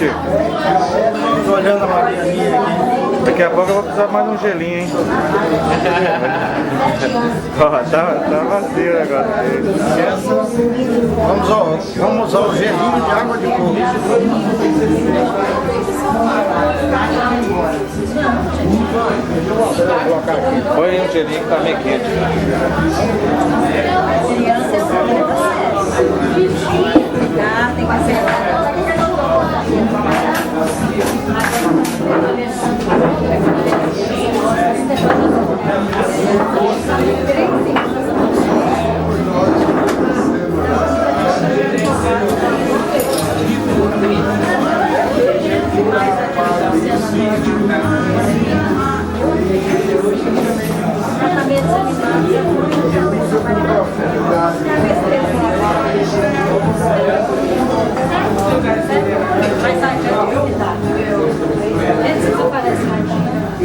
tio? Tô olhando a Marianinha aqui. Daqui a pouco eu vou precisar mais um gelinho, hein? Ó, tá vazio o negócio. Vamos usar o gelinho de água de coco. Põe um gelinho que tá meio quente. Tem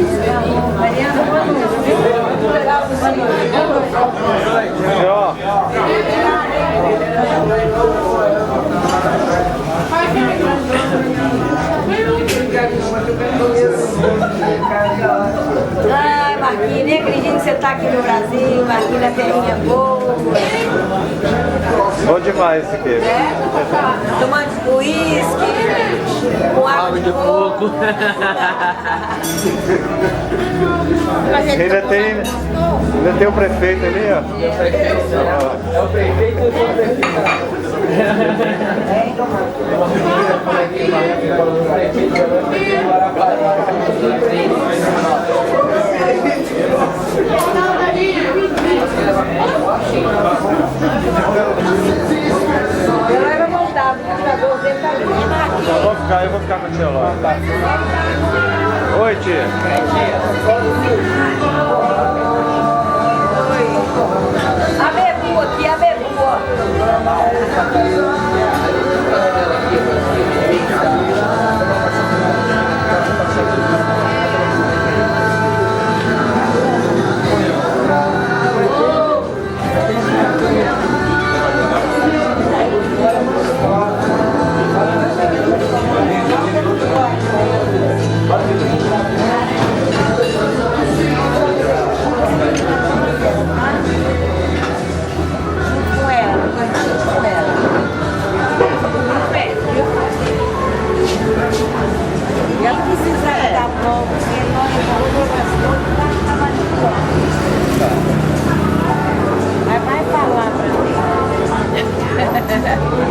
que ser. Ai, Marquinhos, nem acredito que você tá aqui no Brasil, Marquinhos, na terrinha boa. Bom demais esse aqui. Tomando uísque, com água de coco. Ainda tem o prefeito ali, ó. É o prefeito e o prefeito. Ela vai voltar, o computador dele tá ali. Eu vou ficar com o celular. Oi, tia. A Bebu aqui, a Bebu,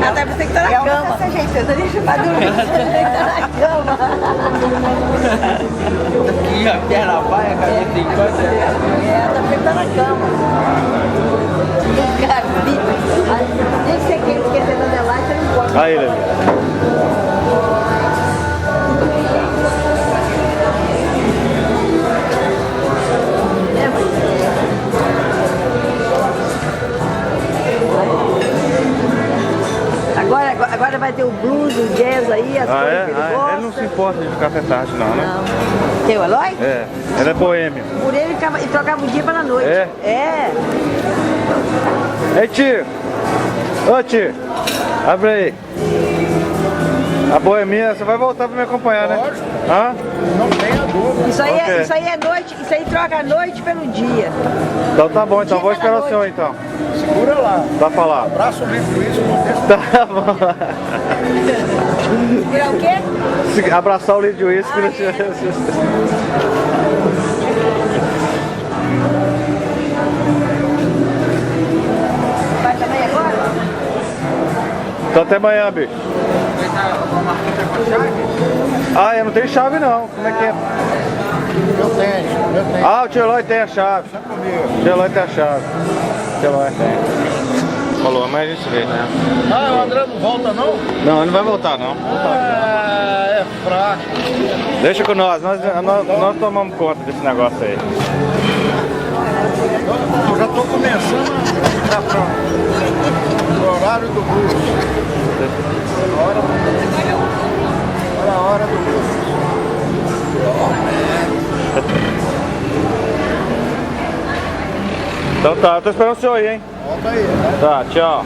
até você que tá na cama. Essa gente, você deixa pra dormir, você tá na cama. Aqui, a perna vai, a cabeça encosta. Até você que tá na cama. Nem sei quem esquecer da Adelaide, você não pode. Aí, Lelê. Agora vai ter o blues, o jazz aí, as coisas que ele gosta. Ele não se importa de ficar até tarde, não, né? Não. Tem o Eloy? É, ele é boêmio. Por ele ele trocava o dia pra noite. É? É. Ei, tio! Ô, tio! Abre aí. A boemia, você vai voltar pra me acompanhar, né? Lógico. Hã? Não tenha dúvida. Isso aí, Ok. isso aí é noite, isso aí troca a noite pelo dia. Então tá bom, então Dia vou pela esperar o noite. senhor, então. Segura lá. Dá pra falar. Abraço livre isso, acontece. Tá bom. Virar o quê? Abraçar o Lídio Uísque. Vai também agora? Então até amanhã, bicho. Ah, eu não tenho chave não. Como é que é? Eu tenho. Ah, o tio Eloy tem a chave. O tio Eloy tem a chave. O tio Eloy tem. Falou, mas a gente vê, né? Ah, o André não volta não? Não, ele não vai voltar não. É fraco. Deixa com nós tomamos conta desse negócio aí. Eu já tô começando a ficar pro horário do blues. Olha a hora do blues. Então tá, eu tô esperando o senhor aí, hein? Volta aí, né? Tá, tchau.